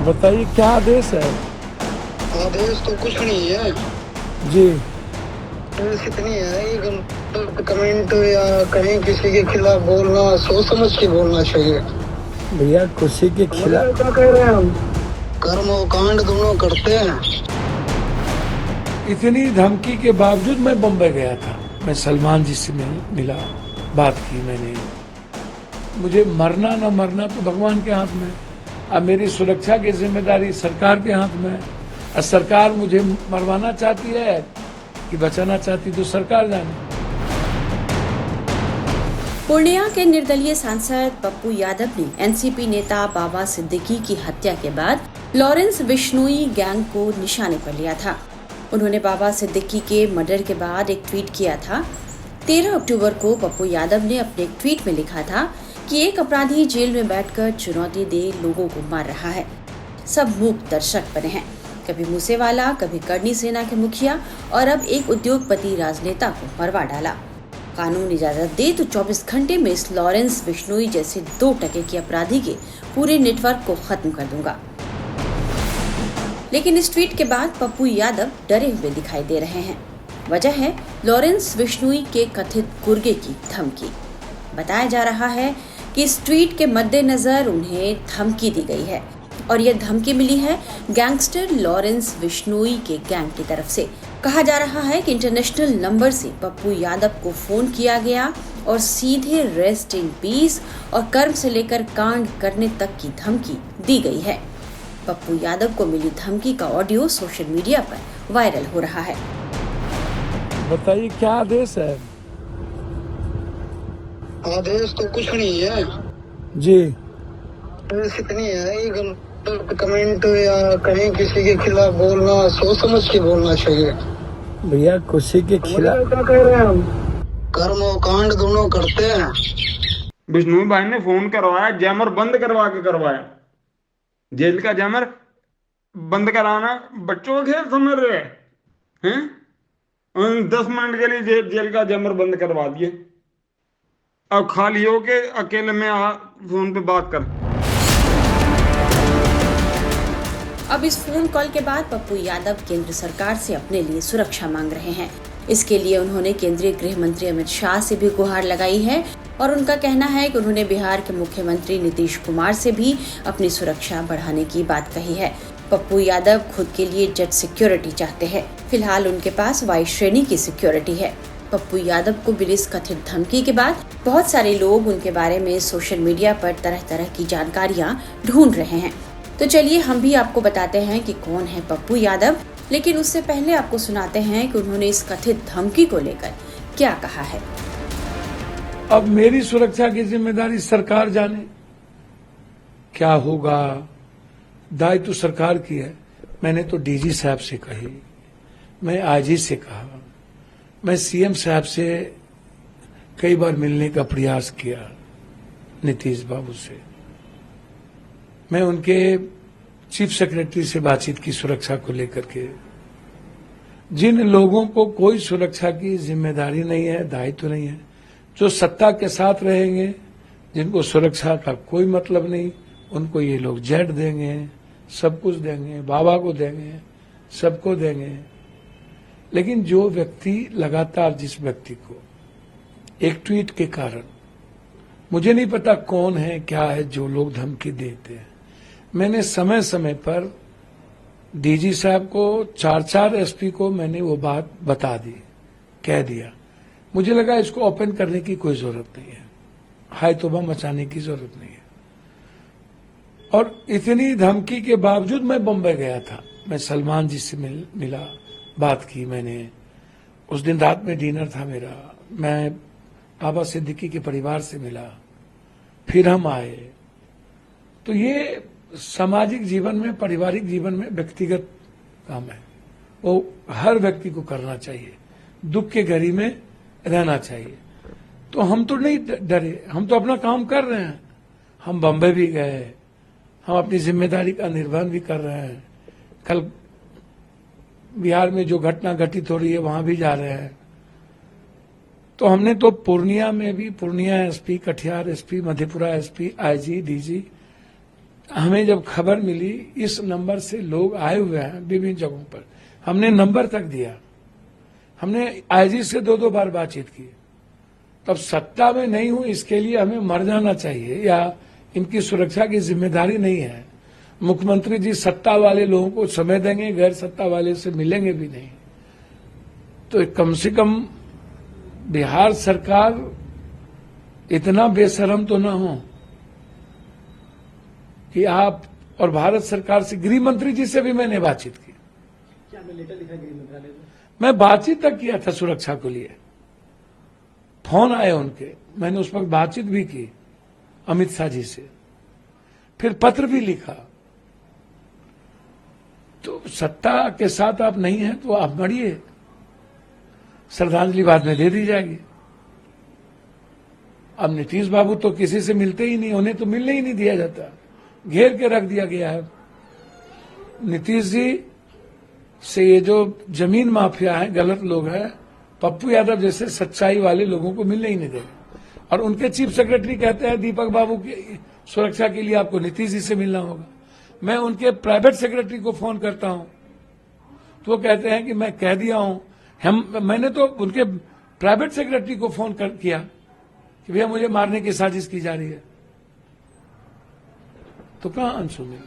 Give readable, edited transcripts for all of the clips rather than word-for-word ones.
बताइए क्या आदेश है? आदेश तो कुछ नहीं है। जी। बस इतनी है कि गलत कमेंट या कहीं किसी के खिलाफ बोलना सोच समझ के बोलना चाहिए। भैया खुशी के खिलाफ क्या कह रहे हैं हम? कर्म और कांड दोनों करते हैं। इतनी धमकी के बावजूद मैं बम्बई गया था। मैं सलमान जी से मिला, बात की मैंने। मुझे मरना न मरना तो भगवान के हाथ में। अब मेरी सुरक्षा की जिम्मेदारी सरकार के हाथ में है। और सरकार मुझे मरवाना चाहती है कि बचाना चाहती, तो सरकार जाने। पूर्णिया के निर्दलीय सांसद पप्पू यादव ने एनसीपी नेता बाबा सिद्दीकी की हत्या के बाद लॉरेंस बिश्नोई गैंग को निशाने पर लिया था। उन्होंने बाबा सिद्दीकी के मर्डर के बाद एक ट्वीट किया था। 13 अक्टूबर को पप्पू यादव ने अपने एक ट्वीट में लिखा था कि एक अपराधी जेल में बैठकर चुनौती दे लोगों को मार रहा है। सब मूक दर्शक बने हैं, कभी मूसेवाला, कभी करनी सेना के मुखिया और अब एक उद्योगपति राजनेता को मरवा डाला। कानून इजाजत दे तो 24 घंटे में इस लॉरेंस बिश्नोई जैसे 2 टके के अपराधी के पूरे नेटवर्क को खत्म कर दूंगा। लेकिन इस ट्वीट के बाद पप्पू यादव डरे हुए दिखाई दे रहे हैं। वजह है लॉरेंस बिश्नोई के कथित गुर्गे की धमकी। बताया जा रहा है कि इस ट्वीट के मद्देनजर उन्हें धमकी दी गई है और यह धमकी मिली है गैंगस्टर लॉरेंस बिश्नोई के गैंग की तरफ से। कहा जा रहा है कि इंटरनेशनल नंबर से पप्पू यादव को फोन किया गया और सीधे रेस्ट इन पीस और कर्म से लेकर कांड करने तक की धमकी दी गई है। पप्पू यादव को मिली धमकी का ऑडियो सोशल मीडिया पर वायरल हो रहा है। बताइए क्या आदेश है? आदेश तो कुछ नहीं है। जी। बस इतनी है कि गलत कमेंट या कहीं किसी के खिलाफ बोलना सोच समझ के बोलना चाहिए। भैया खुशी के खिलाफ क्या कह रहे हैं हम? कर्म और कांड दोनों करते हैं। बिश्नोई भाई ने फोन करवाया, जैमर बंद करवा के करवाया। जेल का जैमर बंद कराना बच्चों का खेल समझ रहे हैं? 10 मिनट के लिए जेल का जैमर बंद करवा दिए। अब खाली होके अकेले में फोन पे बात कर। अब इस फोन कॉल के बाद पप्पू यादव केंद्र सरकार से अपने लिए सुरक्षा मांग रहे हैं। इसके लिए उन्होंने केंद्रीय गृह मंत्री अमित शाह से भी गुहार लगाई है और उनका कहना है कि उन्होंने बिहार के मुख्यमंत्री नीतीश कुमार से भी अपनी सुरक्षा बढ़ाने की बात कही है। पप्पू यादव खुद के लिए जेट सिक्योरिटी चाहते हैं। फिलहाल उनके पास वाई श्रेणी की सिक्योरिटी है। पप्पू यादव को मिली इस कथित धमकी के बाद बहुत सारे लोग उनके बारे में सोशल मीडिया पर तरह तरह की जानकारियां ढूंढ रहे हैं। तो चलिए हम भी आपको बताते हैं कि कौन है पप्पू यादव, लेकिन उससे पहले आपको सुनाते हैं कि उन्होंने इस कथित धमकी को लेकर क्या कहा है। अब मेरी सुरक्षा की जिम्मेदारी सरकार जाने। क्या होगा, दायित्व तो सरकार की है। मैंने तो डीजी साहब से कही, मैं आईजी से कहा, मैं सीएम साहब से कई बार मिलने का प्रयास किया, नीतीश बाबू से। मैं उनके चीफ सेक्रेटरी से बातचीत की सुरक्षा को लेकर के। जिन लोगों को कोई सुरक्षा की जिम्मेदारी नहीं है, दायित्व नहीं है, जो सत्ता के साथ रहेंगे, जिनको सुरक्षा का कोई मतलब नहीं, उनको ये लोग जेट देंगे, सब कुछ देंगे, बाबा को देंगे, सबको देंगे। लेकिन जो व्यक्ति लगातार, जिस व्यक्ति को एक ट्वीट के कारण, मुझे नहीं पता कौन है क्या है, जो लोग धमकी देते हैं, मैंने समय समय पर डीजी साहब को, 4 एसपी को मैंने वो बात बता दी, कह दिया। मुझे लगा इसको ओपन करने की कोई जरूरत नहीं है, हाय तौबा मचाने की जरूरत नहीं है। और इतनी धमकी के बावजूद मैं बम्बई गया था। मैं सलमान जी से मिला, बात की मैंने। उस दिन रात में डिनर था मेरा। मैं बाबा सिद्दीकी के परिवार से मिला, फिर हम आए। तो ये सामाजिक जीवन में, पारिवारिक जीवन में व्यक्तिगत काम है, वो हर व्यक्ति को करना चाहिए। दुख के घड़ी में रहना चाहिए। तो हम तो नहीं डरे, हम तो अपना काम कर रहे हैं। हम बम्बई भी गए, हम अपनी जिम्मेदारी का निर्वहन भी कर रहे हैं। कल बिहार में जो घटना घटित हो रही है, वहां भी जा रहे हैं। तो हमने तो पूर्णिया में भी, Purnia SP, Katihar SP, Madhepura SP, IG, DG, हमें जब खबर मिली इस नंबर से लोग आए हुए हैं विभिन्न जगहों पर, हमने नंबर तक दिया, हमने आईजी से 2-2 बार बातचीत की। तब सत्ता में नहीं हूं इसके लिए हमें मर जाना चाहिए या इनकी सुरक्षा की जिम्मेदारी नहीं है। मुख्यमंत्री जी सत्ता वाले लोगों को समय देंगे, गैर सत्ता वाले से मिलेंगे भी नहीं। तो कम से कम बिहार सरकार इतना बेशरम तो ना हो कि आप, और भारत सरकार से, गृह मंत्री जी से भी मैंने बातचीत की। क्या मैं लेटर लिखा गृह मंत्रालय में? मैं बातचीत तक किया था सुरक्षा को लिए, फोन आए उनके, मैंने उस पर बातचीत भी की अमित शाह जी से, फिर पत्र भी लिखा। तो सत्ता के साथ आप नहीं हैं तो आप मरिए, श्रद्धांजलि बाद में दे दी जाएगी। अब नीतीश बाबू तो किसी से मिलते ही नहीं, उन्हें तो मिलने ही नहीं दिया जाता, घेर के रख दिया गया है। नीतीश जी से ये जो जमीन माफिया है, गलत लोग हैं, पप्पू यादव जैसे सच्चाई वाले लोगों को मिलने ही नहीं देंगे। और उनके चीफ सेक्रेटरी कहते हैं दीपक बाबू की सुरक्षा के लिए आपको नीतीश जी से मिलना होगा। मैं उनके प्राइवेट सेक्रेटरी को फोन करता हूं तो वो कहते हैं कि मैं कह दिया हूं। मैंने तो उनके प्राइवेट सेक्रेटरी को फोन किया कि भैया मुझे मारने की साजिश की जा रही है, तो कहां अनसुनी,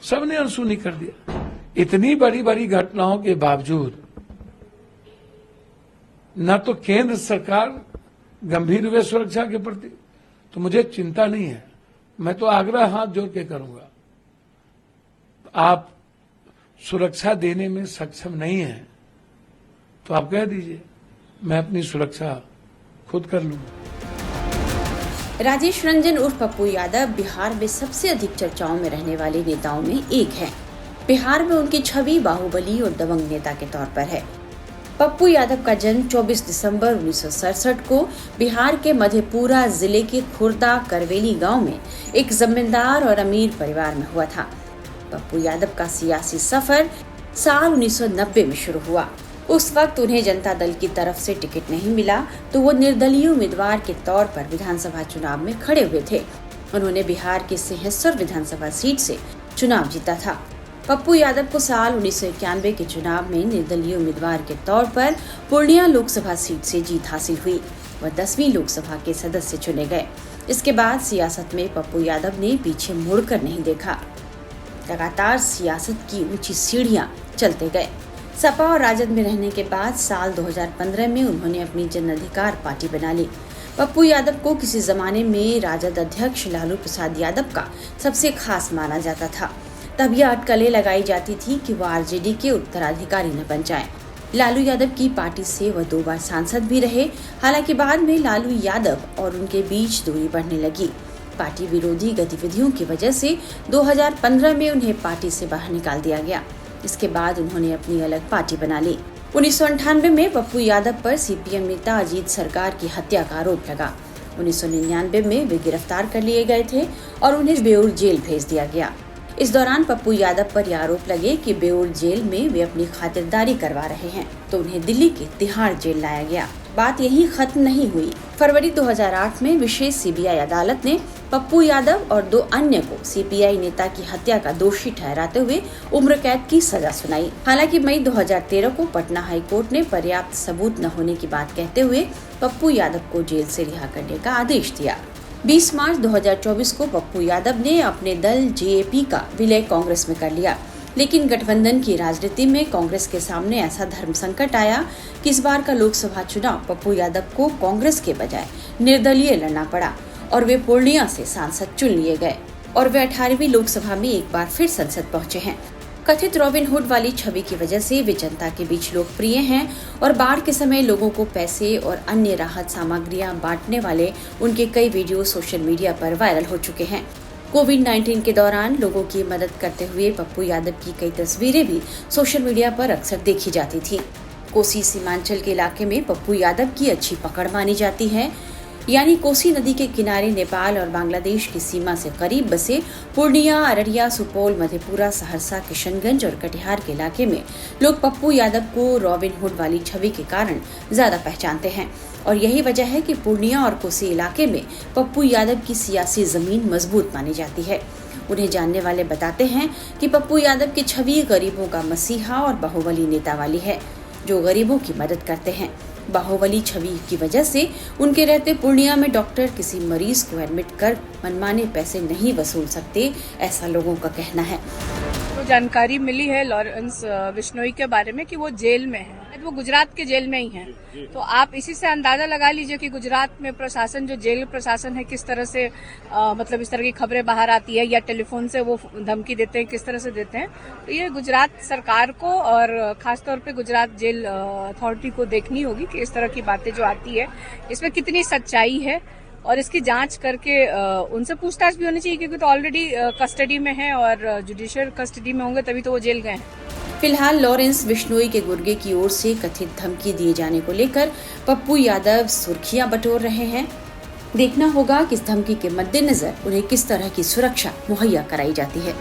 सबने अनसुनी कर दिया। इतनी बड़ी बड़ी घटनाओं के बावजूद न तो केंद्र सरकार गंभीर हुए सुरक्षा के प्रति, तो मुझे चिंता नहीं है। मैं तो आग्रह हाथ जोड़ के करूंगा, आप सुरक्षा देने में सक्षम नहीं हैं तो आप कह दीजिए, मैं अपनी सुरक्षा खुद कर लूंगा। राजेश रंजन उर्फ पप्पू यादव बिहार में सबसे अधिक चर्चाओं में रहने वाले नेताओं में एक हैं। बिहार में उनकी छवि बाहुबली और दबंग नेता के तौर पर है। पप्पू यादव का जन्म 24 दिसंबर 1967 को बिहार के मधेपुरा जिले के खुर्दा करवेली गांव में एक जमींदार और अमीर परिवार में हुआ था। पप्पू यादव का सियासी सफर साल 1990 में शुरू हुआ। उस वक्त उन्हें जनता दल की तरफ से टिकट नहीं मिला तो वो निर्दलीय उम्मीदवार के तौर पर विधानसभा चुनाव में खड़े हुए थे। उन्होंने बिहार के सिंहेश्वर विधानसभा सीट से चुनाव जीता था। पप्पू यादव को साल 1991 के चुनाव में निर्दलीय उम्मीदवार के तौर पर पूर्णिया लोकसभा सीट से जीत हासिल हुई। वह 10वीं लोकसभा के सदस्य चुने गए। इसके बाद सियासत में पप्पू यादव ने पीछे मुड़कर नहीं देखा, लगातार सियासत की ऊंची सीढ़ियां चलते गए। सपा और राजद में रहने के बाद साल 2015 में उन्होंने अपनी जन अधिकार पार्टी बना ली। पप्पू यादव को किसी जमाने में राजद अध्यक्ष लालू प्रसाद यादव का सबसे खास माना जाता था। तब यह अटकलें लगाई जाती थी कि वह आरजेडी के उत्तराधिकारी न बन जाएं। लालू यादव की पार्टी से वह 2 बार सांसद भी रहे। हालांकि बाद में लालू यादव और उनके बीच दूरी बढ़ने लगी। पार्टी विरोधी गतिविधियों की वजह से 2015 में उन्हें पार्टी से बाहर निकाल दिया गया। इसके बाद उन्होंने अपनी अलग पार्टी बना ली। 1998 में पप्पू यादव पर सीपीएम नेता अजीत सरकार की हत्या का आरोप लगा। 1999 में वे गिरफ्तार कर लिए गए थे और उन्हें बेऊर जेल भेज दिया गया। इस दौरान पप्पू यादव पर यह आरोप लगे कि बेऊर जेल में वे अपनी खातिरदारी करवा रहे हैं, तो उन्हें दिल्ली के तिहाड़ जेल लाया गया। बात यहीं खत्म नहीं हुई। फरवरी 2008 में विशेष सीबीआई अदालत ने पप्पू यादव और 2 अन्य को सीपीआई नेता की हत्या का दोषी ठहराते हुए उम्र कैद की सजा सुनाई। हालांकि मई 2013 को पटना हाई कोर्ट ने पर्याप्त सबूत न होने की बात कहते हुए पप्पू यादव को जेल से रिहा करने का आदेश दिया। 20 मार्च 2024 को पप्पू यादव ने अपने दल जेएपी का विलय कांग्रेस में कर लिया। लेकिन गठबंधन की राजनीति में कांग्रेस के सामने ऐसा धर्म संकट आया कि इस बार का लोकसभा चुनाव पप्पू यादव को कांग्रेस के बजाय निर्दलीय लड़ना पड़ा और वे पूर्णिया से सांसद चुन लिए गए और वे 18वीं लोकसभा में एक बार फिर संसद पहुंचे हैं। कथित रॉबिन हुड वाली छवि की वजह से वे जनता के बीच लोकप्रिय हैं और बाढ़ के समय लोगों को पैसे और अन्य राहत सामग्रियां बांटने वाले उनके कई वीडियो सोशल मीडिया पर वायरल हो चुके हैं। कोविड-19 के दौरान लोगों की मदद करते हुए पप्पू यादव की कई तस्वीरें भी सोशल मीडिया पर अक्सर देखी जाती थी। कोसी सीमांचल के इलाके में पप्पू यादव की अच्छी पकड़ मानी जाती है। यानी कोसी नदी के किनारे नेपाल और बांग्लादेश की सीमा से करीब बसे पूर्णिया, अररिया, सुपौल, मधेपुरा, सहरसा, किशनगंज और कटिहार के इलाके में लोग पप्पू यादव को रॉबिन हुड वाली छवि के कारण ज्यादा पहचानते हैं। और यही वजह है कि पूर्णिया और कोसी इलाके में पप्पू यादव की सियासी जमीन मजबूत मानी जाती है। उन्हें जानने वाले बताते हैं कि पप्पू यादव की छवि गरीबों का मसीहा और बाहुबली नेता वाली है, जो गरीबों की मदद करते हैं। बाहुबली छवि की वजह से उनके रहते पूर्णिया में डॉक्टर किसी मरीज को एडमिट कर मनमाने पैसे नहीं वसूल सकते, ऐसा लोगों का कहना है। तो जानकारी मिली है लॉरेंस बिश्नोई के बारे में कि वो जेल में है, वो गुजरात के जेल में ही हैं। तो आप इसी से अंदाजा लगा लीजिए कि गुजरात में प्रशासन, जो जेल प्रशासन है, किस तरह से मतलब इस तरह की खबरें बाहर आती है या टेलीफोन से वो धमकी देते हैं, किस तरह से देते हैं। तो ये गुजरात सरकार को और खासतौर पे गुजरात जेल अथॉरिटी को देखनी होगी कि इस तरह की बातें जो आती है इसमें कितनी सच्चाई है, और इसकी जांच करके उनसे पूछताछ भी होनी चाहिए, क्योंकि तो ऑलरेडी कस्टडी में है और जुडिशियल कस्टडी में होंगे तभी तो वो जेल गए हैं। फिलहाल लॉरेंस बिश्नोई के गुर्गे की ओर से कथित धमकी दिए जाने को लेकर पप्पू यादव सुर्खियां बटोर रहे हैं। देखना होगा कि इस धमकी के मद्देनजर उन्हें किस तरह की सुरक्षा मुहैया कराई जाती है।